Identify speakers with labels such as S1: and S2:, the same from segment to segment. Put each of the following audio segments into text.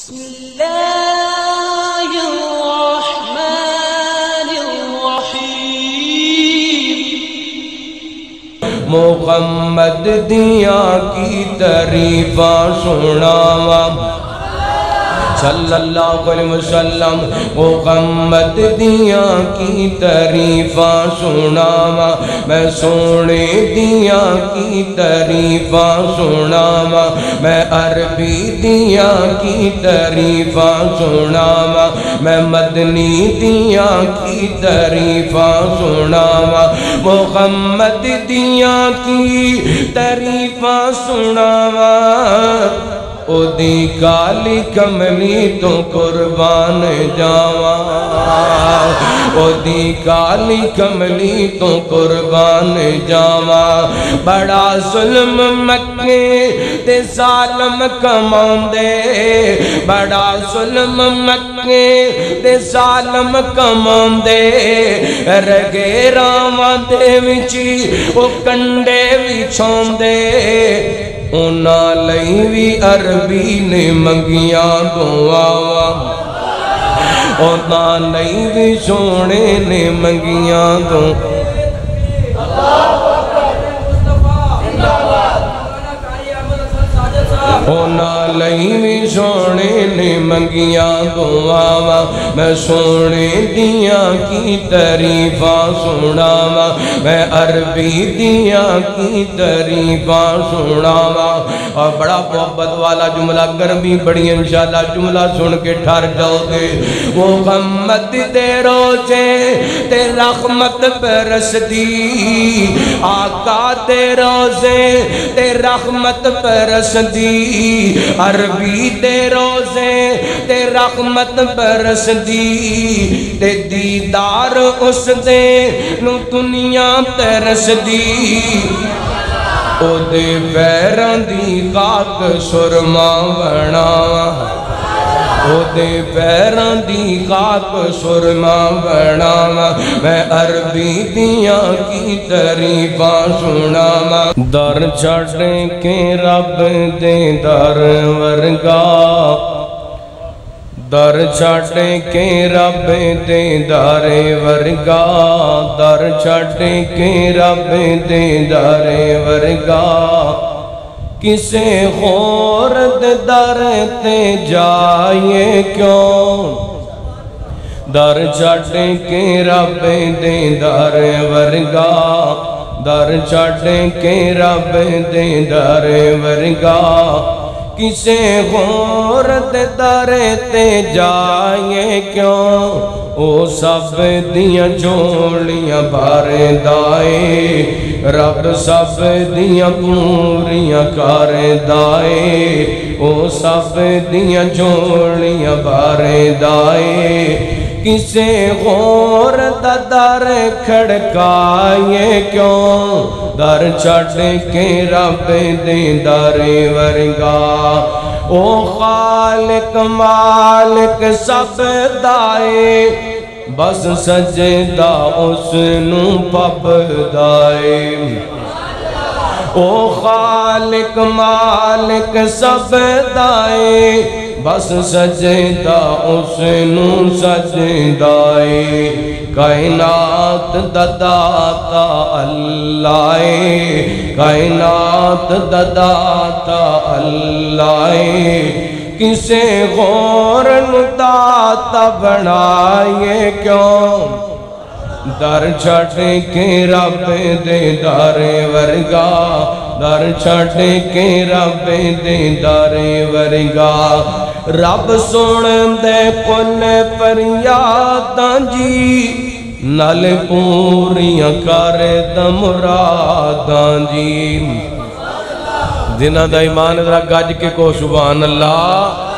S1: بسم اللہ الرحمن الرحیم
S2: محمد دیاں کی تعریفاں سناواں صلی اللہ علیہ وسلم محمد دیاں کی تعریفاں سناواں میں سونے دیاں کی تعریفاں سناواں میں عربی دیاں کی تعریفاں سناواں میں مدنی دیاں کی تعریفاں سناواں محمد دیاں کی تعریفاں سناواں او دی کالی کملی تو قربان جاواں او دی کالی کملی تو قربان جاواں بڑا ظلم مکے تے ظالم کماندے بڑا ظلم مکے تے ظالم کماندے رگے راواں دے وچی او کنڈے وچھاندے اونا لئی بھی عربی نے منگیاں دعاواں اونا لئی بھی سونے نے منگیاں دعاواں اونا لئی بھی سونے نے منگیاں دعاواں میں سونے دیاں کی تعریفاں سناواں میں عربی دیاں کی تعریفاں سناواں اور بڑا محبت والا جملہ گرمی بڑی انشاءاللہ جملہ سن کے ٹھہر جاؤ گے محمد دے روزے تے رحمت برس دی آقا دے روزے تے رحمت برس دی عربی دے روزے تے رحمت برس دی تے دیدار اس دے نو دنیا ترس دی او دے پیراں دی خاک سرما بناواں او دے پیراں دی خاک سرما بناواں میں عربی دیاں کی تعریفاں سناواں در چھڑ کے رب دے در ورگا در چھڑ کے رب دے در ورگا در چھڑ کے رب دے در ورگا کسے خورد در تے جائے کیوں در چھڑ کے رب دے در ورگا در چھڑ کے رب دے در ورگا کسے غورت در تے جائے کیوں او سب دیاں جوڑیاں بار دائے رب سب دیاں پوریاں کار دائے او سب دیاں جوڑیاں بار دائے کسے غورت در کھڑکائے کیوں در چھڑ کے رب دے در ورگا او خالق مالک سب دائے بس سجدہ اس نو پب دائے او خالق مالک سب دائے بس سجدہ اس نو سجدائے کائنات دداتا اللہ کائنات دداتا اللہ کسے غور داتا بنائے کیوں در چھڑ کے رب دے در ورگا در چھڑ کے رب دے در ورگا رب سن دے کل فریاداں جی نل پوریاں کر دمراداں جی دنہ دا ایمان ذرا گج کے کو سبحان اللہ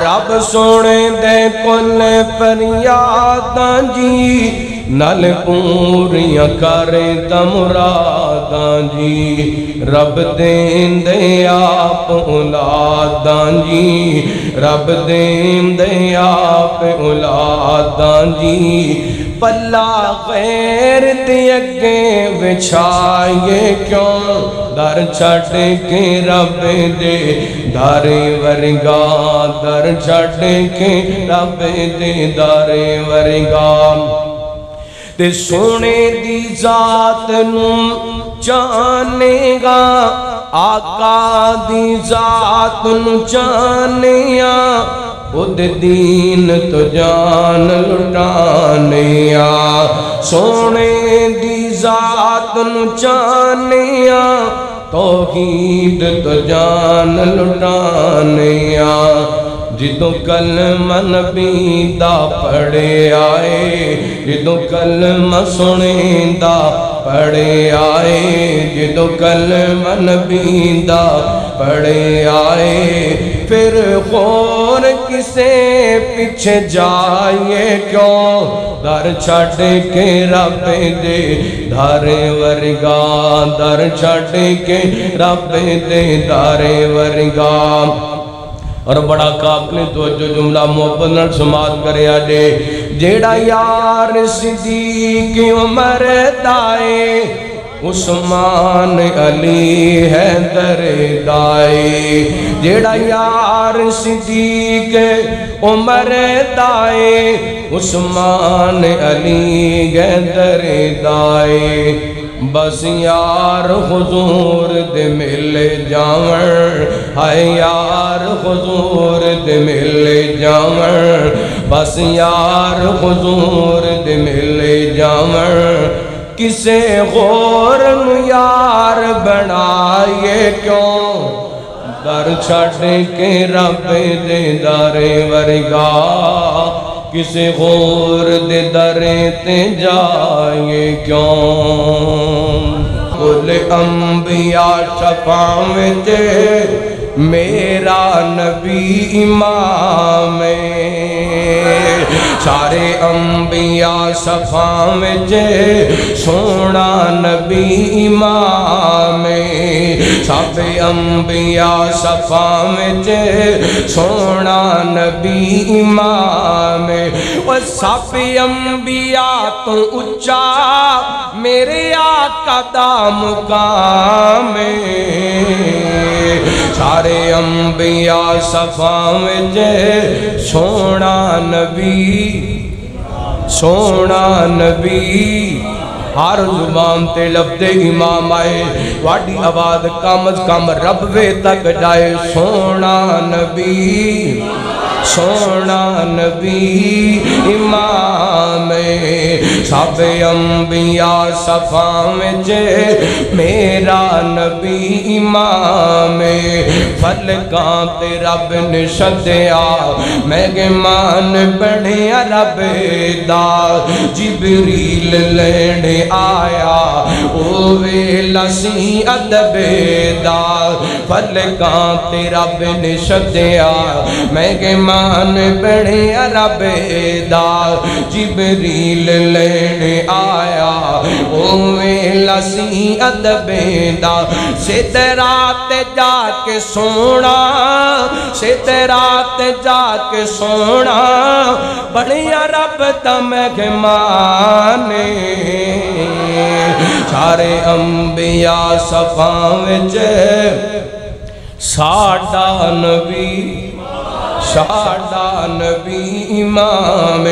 S2: رب سونے دے کل فریاداں جی نل پوریاں کر دمراداں جی رب دین دے آپ اولاداں جی رب دین دے آپ اولاداں جی پلا غیر دے اگے بچھائے کیوں در چھٹ کے رب دے در ورگا در چھٹ کے رب دے در ورگا تے سونے دی ذات نو جانے گا آقا دی ذات نو جانیا خود دین تو جان لٹانیا سونے دی ذات نو جانیا توحید تو جان لٹانیا جدوں کلمہ نبی دا پڑھے آئے جدوں کلمہ سنے دا پڑھے آئے جدوں کلمہ نبی دا پڑھے آئے پھر غور کسے پیچھے جائے کیوں در چھٹ کے رب دے دھار ورگا در چھٹ کے رب دے دھار ورگا اور بڑا قابل توجہ جملہ محبت نال سماعت کرے آجے جیڑا یار صدیق عمر دائے عثمان علی حیدر دائے جیڑا یار صدیق عمر دائے عثمان علی حیدر دائے بس یار حضور دے مل جاون ہائے یار حضور دے مل جاون بس یار حضور دے مل جاون کسے غور نو یار بنائے کیوں در چھٹ کے رب دے در ورگا کسے غور دے در تے جائے کیوں کل انبیاء شفاع میں تے میرا نبی امام سارے انبیاء صفاء میں جے سونا نبی امام سب انبیاء صفاء میں جے سونا نبی امام وہ سب انبیاء تو اچھا میرے آقا دا مقام سارے انبیاء صفاء میں جے سونا نبی ہر زبان تے لفظ امام آئے واڑی آواز کم از کم رب وے تک جائے سونا نبی امام سب انبیاء صفاء میں جے میرا نبی امام فلکاں تے رب نے شدیا مہمان بنیا رب دا جبریل لینے آیا اوے لسی ادب دا فلکاں تے رب نے شدیا مہمان بنیا رب دا جبریل لینے آیا اوے لسی ادب دا سترات جا کے سونا سترات جا کے سونا بنیا رب دا مہمان سارے انبیاء صفاء وچ ساڈا نبی امام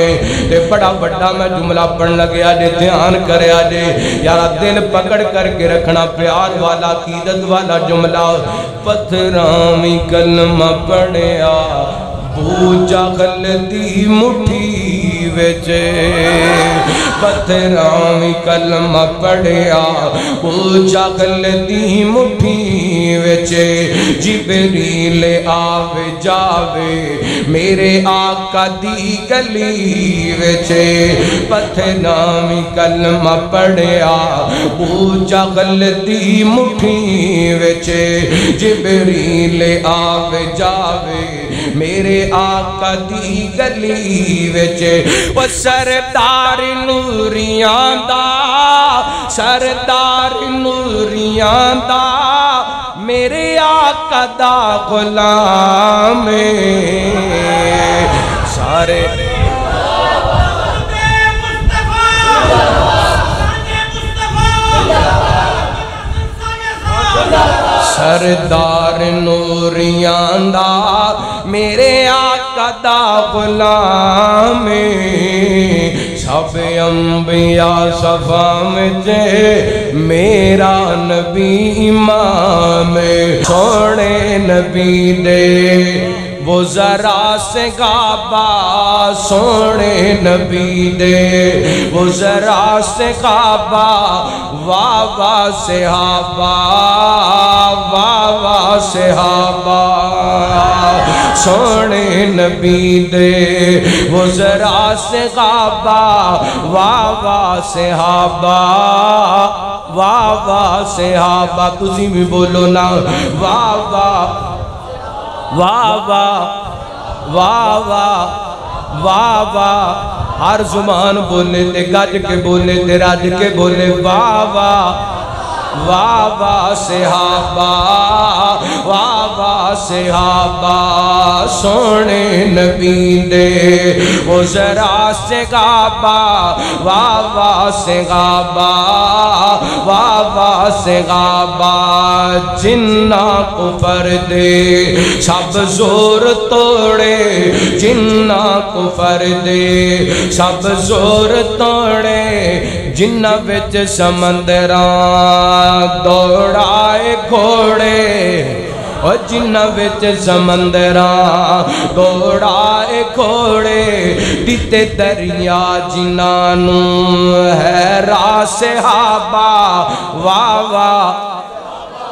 S2: تے بڑا بڑا میں جملہ پڑھن لگے آجے دھیان کرے آجے یارا دل پکڑ کر کے رکھنا پیار والا عقیدت والا جملہ پتھرامی کلمہ پڑھیا بو جاغل دی مٹھی وچے پتھرامی کلمہ پڑھیا بو جاغل دی مٹھی وچے جبریل آوے جاوے میرے آقا دی گلی وچے پتھرامی کلمہ پڑھیا بو جاغل دی مٹھی وچے جبریل آوے جاوے میرے آقا دی گلی وچے وہ سردار نوریاں دا سردار نوریاں دا میرے آقا دا غلام سارے سردار نوریاں دا میرے آقا دا غلام سب انبیاء صفا مجھے میرا نبی امام سونے نبی دے وہ ذرا سے غابہ سونے نبی دے وہ ذرا سے غابہ واہ واہ صحابہ واہ واہ صحابہ سونے نبی دے وہ ذرا سے غابہ واہ واہ صحابہ واہ واہ صحابہ تسی بھی بولو نا واہ واہ واہ واہ واہ واہ واہ واہ ہر زبان بولے تے گج کے بولے تے رج کے بولے واہ واہ واہ واہ صحابہ واہ واہ صحابہ سونے نبی دے وہ ذرا سے غابہ واہ واہ صحابہ واہ واہ صحابہ جنہ کفر دے سب زور توڑے جنہ کفر دے سب زور توڑے جنہ وچ سمندراں دوڑائے گھوڑے اور جنہ وچ سمندراں دوڑائے گھوڑے دیتے دریا جنانوں ہے راہ صحابہ واہ واہ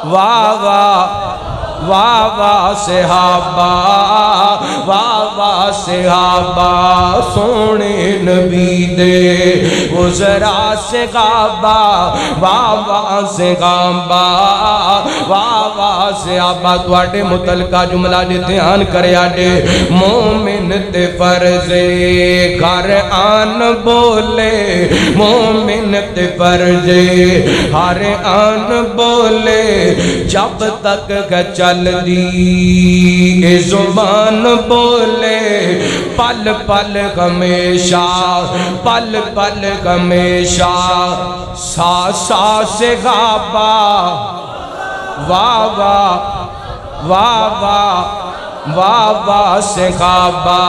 S2: واہ واہ واہ واہ صحابہ واہ واہ صحابہ سونے نبی دے وہ ذرا سے غابہ واہ واہ صحابہ واہ واہ صحابہ تواڈے متعلقہ جملہ جے دھیان کریا جے مومن تے فرض گھر آن بولے مومن تے فرض ہر آن بولے جب تک چل دی زبان بولے پل پل ہمیشہ پل پل ہمیشہ سا سا سے غابہ واہ واہ واہ واہ واہ واہ صحابہ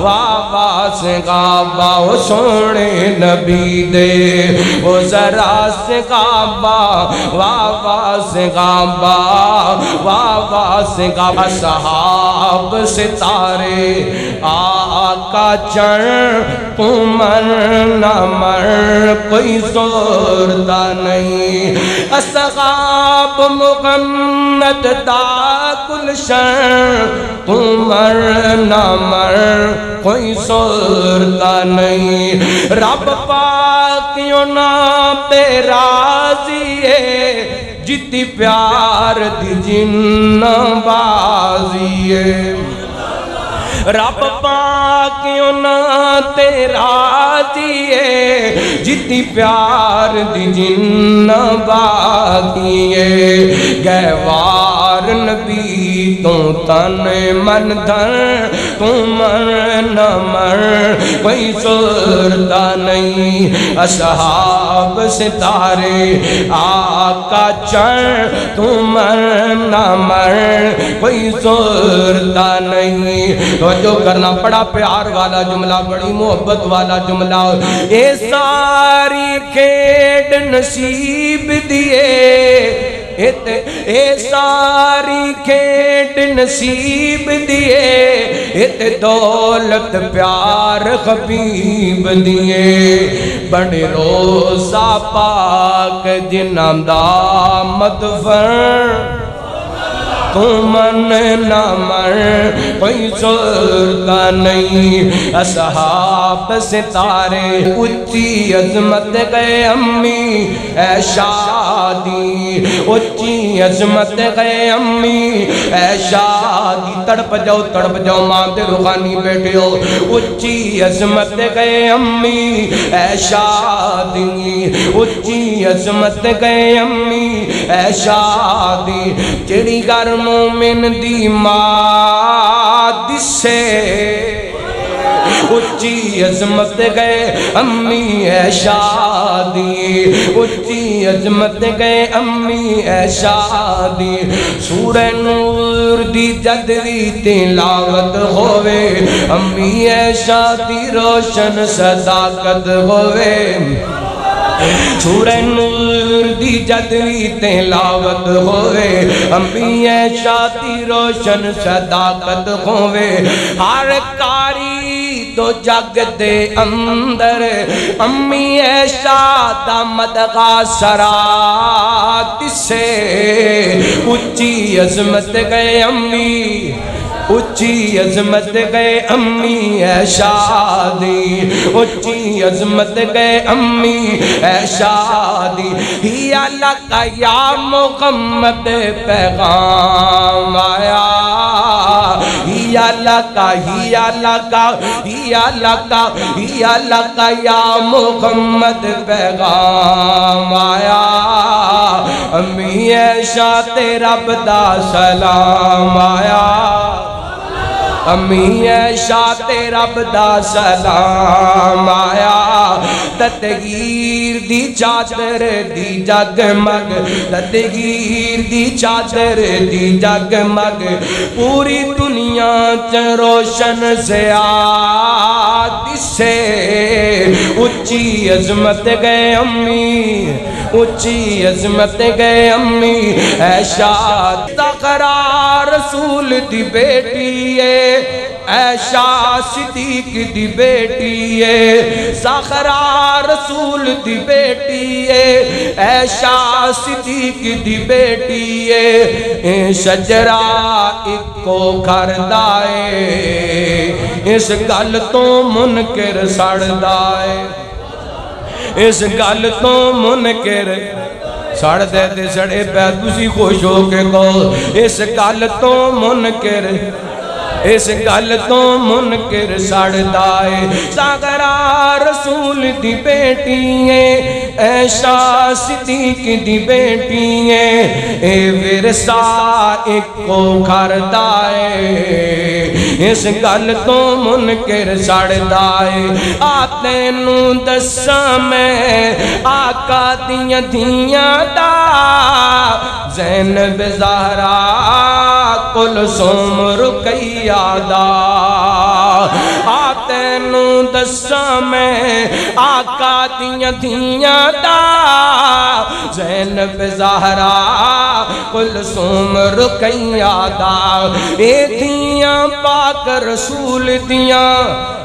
S2: واہ واہ صحابہ وہ سونے نبی دے وہ ذرا صحابہ واہ واہ صحابہ واہ واہ صحابہ صحاب ستارے آقا چڑھ مر نہ مر کوئی زورتا نہیں اصحاب مغنت دا گلشن مر نہ مر کوئی سورتا نہیں رب پاکیوں نام تے راضی ہے جتی پیار دی جن بازی ہے رب پاکیوں نام تے راضی ہے جتی پیار دی جن بازی ہے گہوار نبی تو تن من دھر تو مر نہ مر کوئی سورتا نہیں اصحاب ستارے آقا چڑھ تو مر نہ مر کوئی سورتا نہیں تو جو کرنا بڑا پیار والا جملہ بڑی محبت والا جملہ اے ساری کھیڑ نصیب دیے اے ساری کھیٹ نصیب دیے اے دولت پیار حبیب دیے بڑے روزہ پاک جنام دا مدفر تو من نہ مر کوئی سورتا نہیں اصحاب ستارے اچھی عظمت گئے امی اے شادی اچھی عظمت گئے امی اے شادی تڑپ جاؤ ماں دے روحانی بیٹھے ہو اچھی عظمت گئے امی اے شادی اچھی عظمت گئے امی اے شادی جڑی گھر مومن دی ماں دسے اچھی عظمت گئے امی عائشہ دی اچھی عظمت گئے امی عائشہ دی سورہ نور دی جد وی تلاوت ہووے امی عائشہ دی روشن صداقت ہووے سورہ نور دی جد وی تلاوت ہووے امی عائشہ دی روشن صداقت ہووے ہر کاری تو جگ دے اندر امی عائشہ دا مدغا سرات سے اچھی عظمت گئے امی اچھی عظمت گئے امی عائشہ دی اچھی عظمت گئے امی عائشہ دی یا لکا یا محمد پیغام آیا یا لکا یا لکا یا لکا یا لکا یا محمد پیغام آیا امی عائشہ تیرا بدا سلام آیا امی عائشہ تیرا بدا سلام آیا تطہیر دی چادر دی جگمگ تطہیر دی چادر دی جگمگ پوری دنیا چ روشن زیاد سے اچھی عظمت گئے امی اچھی عظمت گئے امی عائشہ زہرا رسول دی بیٹی ہے عائشہ صدیق دی بیٹی ہے زہرا رسول دی بیٹی ہے عائشہ صدیق دی بیٹی ہے شجرہ اکو گھر دائے اس گل تو منکر سڑ دائے اس گل تو منکر سڑ دے تے سڑے پہ تسی خوش ہو کے کہو اس گل تو منکر اس گل تو منکر سڑ دائے زہرا رسول دی بیٹی ہے عائشہ صدیق دی بیٹی ہے اے ورثہ اکو گھر دائے اس گل تو منکر سڑ دائے آتے نو دساں میں آقا دیاں دھیاں دا زینب زہرا کلثوم رقیہ دا آتے نو دساں میں آقا دیاں دھیاں دا زینب زہرا کلثوم رقیہ دا اے دھیاں پاک رسول دیاں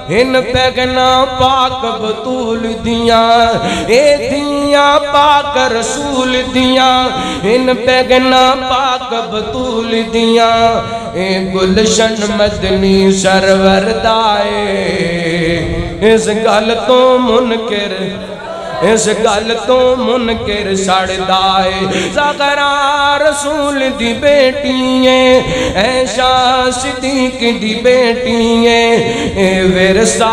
S2: ان پیغنا پاک بطول دیاں اے دھیاں پاک رسول دیاں ان پیغنا پاک بطول دیاں اے گلشن مدنی سرور دائے اس گل تو منکر اس گل تو منکر سڑ دائے زہرا رسول دی بیٹی ہے عائشہ صدیق دی بیٹی ہے ورثہ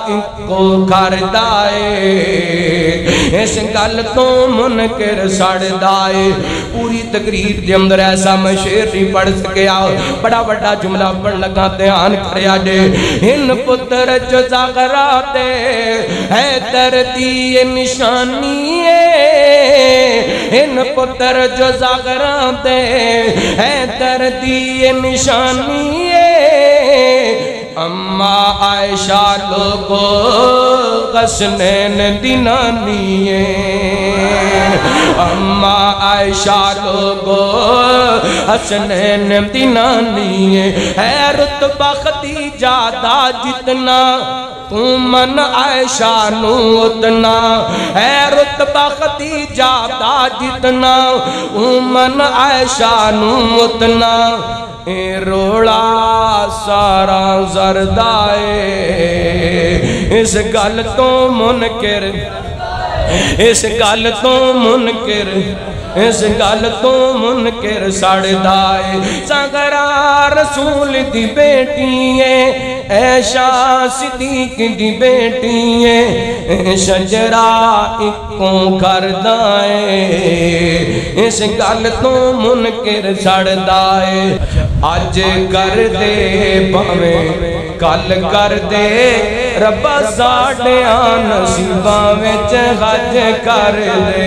S2: اکو گھر دائے اس گل تو منکر سڑ دائے پوری تقریر دے اندر ایسا میں شعر نہیں پڑھ سکیا بڑا بڑا جملہ پڑھ لگا دھیان کریا جے ان پتر جو زہرا دے حیدر دی نشانی ہے ان پتر جو زہرا دے حیدر دی نشانی ہے اما عائشہ لوگو حسنین دی نانی ہے اما عائشہ لوگو حسنین دی نانی ہے رتبہ خدیجہ دا جتنا تو من عائشہ نو اتنا ہے رتبہ خدیجہ دا جتنا تو من عائشہ نو اتنا اے روڑا سارا زردائے اس گل تو منکر اس گل تو منکر اس گل تو منکر سڑ دائے زہرا رسول دی بیٹی ہے عائشہ صدیق دی بیٹی ہے شجرہ اکو گھر دائے اس گل تو منکر سڑ دائے اج کر دے پاویں کل کر دے ربا ساڈیاں نصیباں وچ حج کر دے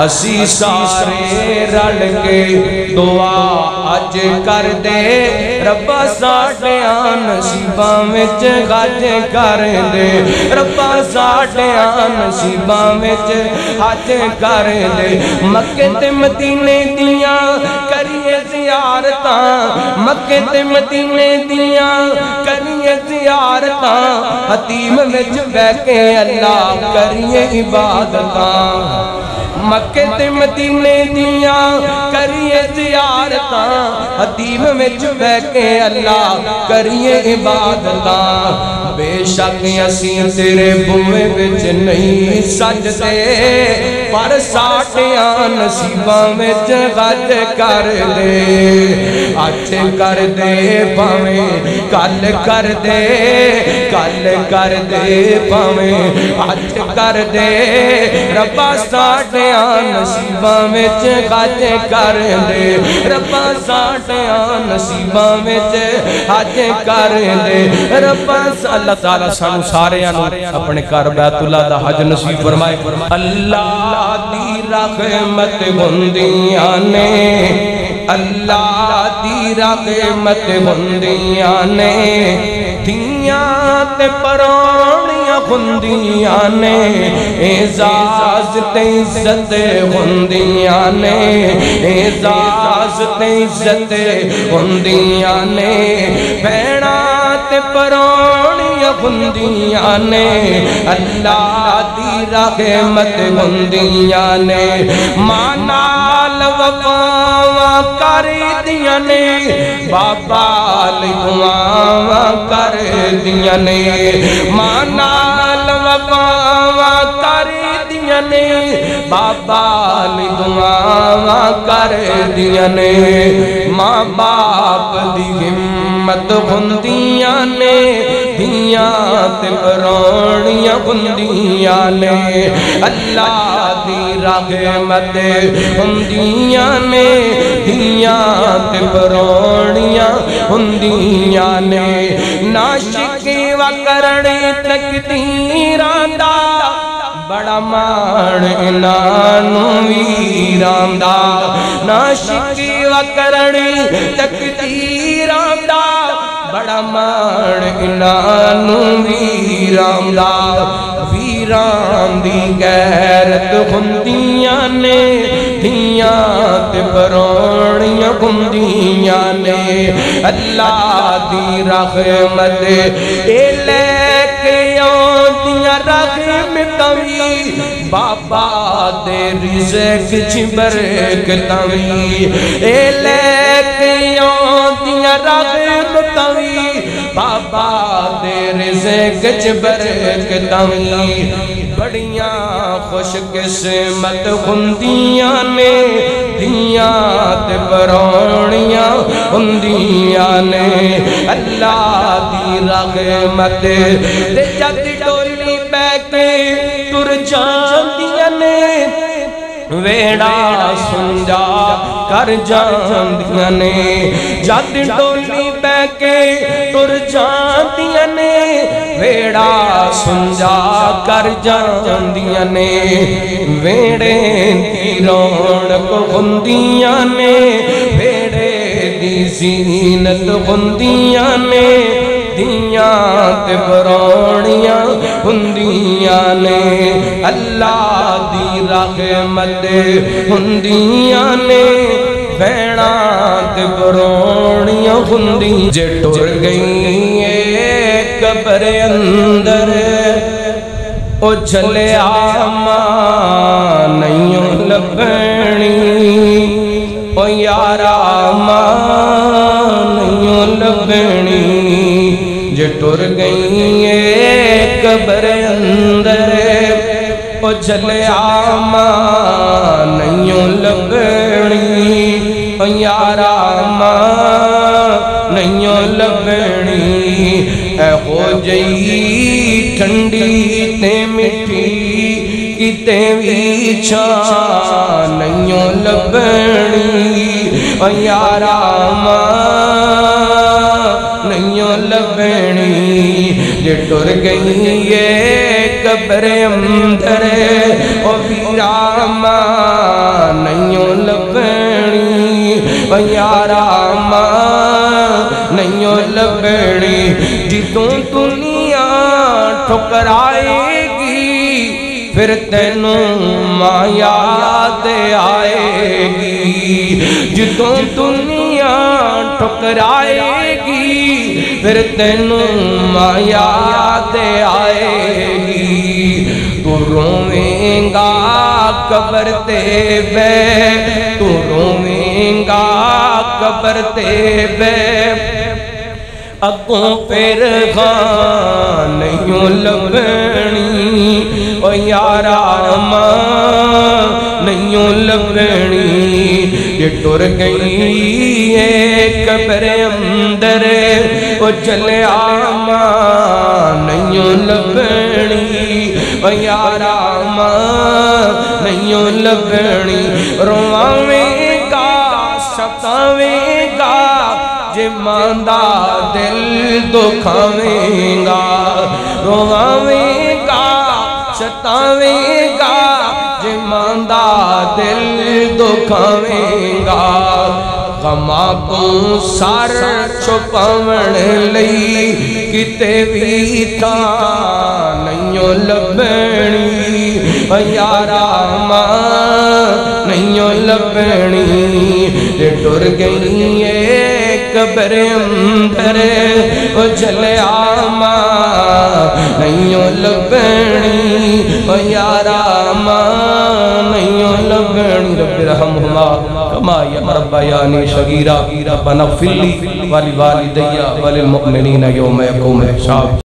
S2: اسی سارے رل کے دعا اج کر دے ربا ساڈیاں نصیباں وچ حج کر دے ربا ساڈیاں نصیباں وچ حج کر دے مکے تے مدینے دیاں کریے زیارتاں مکے تے مدینے دیاں کریے زیارتاں حتیم وچ بیٹھ کے اللہ کریے عبادتاں مکے تے مدینے دیاں کریے زیارتاں حتیم وچ بیٹھ کے اللہ کریے عبادتاں بے شک اسی تیرے بوئے وچ نہیں سجدے پر ساڈیاں نصیباں وچ حج کر دے اج کر دے بھاویں کل کر دے بھاویں اج کر دے ربا ساڈیاں نصیباں وچ حج کر دے ربا ساڈیاں نصیباں وچ حج کر دے ربا اللہ تعالی سانو ساریاں نوں اپنے گھر بیت اللہ دا حج نصیب فرمائے اللہ دی رحمت ہوندیاں نے اللہ دی رحمت ہوندیاں نے دھیاں تے پرانیاں ہوندیاں نے اعزاز تے عزت ہوندیاں نے اعزاز تے عزت ہوندیاں نے بھیڑاں تے پرانیاں ہوندیاں نے اللہ دی رحمت ہوندیاں نے ماں نال وفاواں کر دیاں نے بابا لئی دعاواں کر دیاں نے ماں نال وفاواں کر دیاں نے بابا لئی دعاواں کر دیاں نے ماں باپ دی ہمت ہوندیاں نے دھیاں تے پرانیاں ہوندیاں نے اللہ دی رحمت ہوندیاں نے دھیاں تے پرانیاں ہوندیاں نے نا شکوا کرنے تقدیراں دا بڑا مان انہاں ویراں دا نا شکوا کرنے تقدیراں دا بڑا مان انہاں ویراں دا ویراں دی غیرت ہوندیاں نے دھیاں تے پرانیاں ہوندیاں نے اللہ دی رحمت اے لے کے آندیاں رحمتاں وی بابا دے رزق چ برکتاں وی اے لے کے آندیاں رحمتاں وی بابا دے رزق چ برکتاں وی بڑیاں خوش قسمت ہوندیاں نے دھیاں تے پرانیاں ہوندیاں نے اللہ دی رحمت تے جد ڈولی پہ کے تر جاندیاں نے ویڑا سنجا کر جاندیاں نے جد ڈولی بہ کے تر جاندیاں نے ویڑا سنجا کر جاندیاں نے ویڑے دی رونق ہوندیاں نے ویڑے دی زینت ہوندیاں نے دھیاں تے پرانیاں ہوندیاں نے اللہ دی رحمت ہوندیاں نے بھیڑاں تے پرانیاں ہوندیاں جے ٹر گئی قبر اندر او جھلیا ماں نہیں لبنی او یارا ماں نہیں لبنی جے ٹر گئی قبر اندر او جھلیا ماں نہیں لبنی او یارا ماں نہیں لبنی اے ہو جئی ٹھنڈی تے مٹھی کتے وی چھان نہیں لبنی او یارا ماں نہیں لبنی جے ٹر گئی یہ قبر اندر او ویرا ماں نہیں لبنی او یارا ماں نہیں لبنی جدوں دنیا ٹھکرائے گی پھر تینوں ماں یاد آئے گی جدوں دنیا ٹھکرائے گی پھر تینوں ماں یاد آئے گی تو رویں گا قبر تے بے تو رویں گا قبر تے بے اگوں پھر خان نہیں لبنی او یارا ماں نہیں لبنی یہ ٹر گئی ہے قبر اندر او چلیا ماں نہیں لبنی او یارا ماں نہیں لبنی رواویں گا ستاویں گا جے ماندہ دل دکھاویں گا رواویں گا ستاویں گا جے ماندہ دل دکھاویں گا غماں کو سر چھپاون لئی کتے بھی تھا نہیں لبنی یارا ماں نہیں لبنی جے ٹر گئی ہے قبر اندر او چلیا ماں نہیں لبنی او یارا ماں نہیں لبنی رب رحمہما کما ربیانی صغیرا ربنا اغفر لی ولوالدی وللمؤمنین یوم یقوم الحساب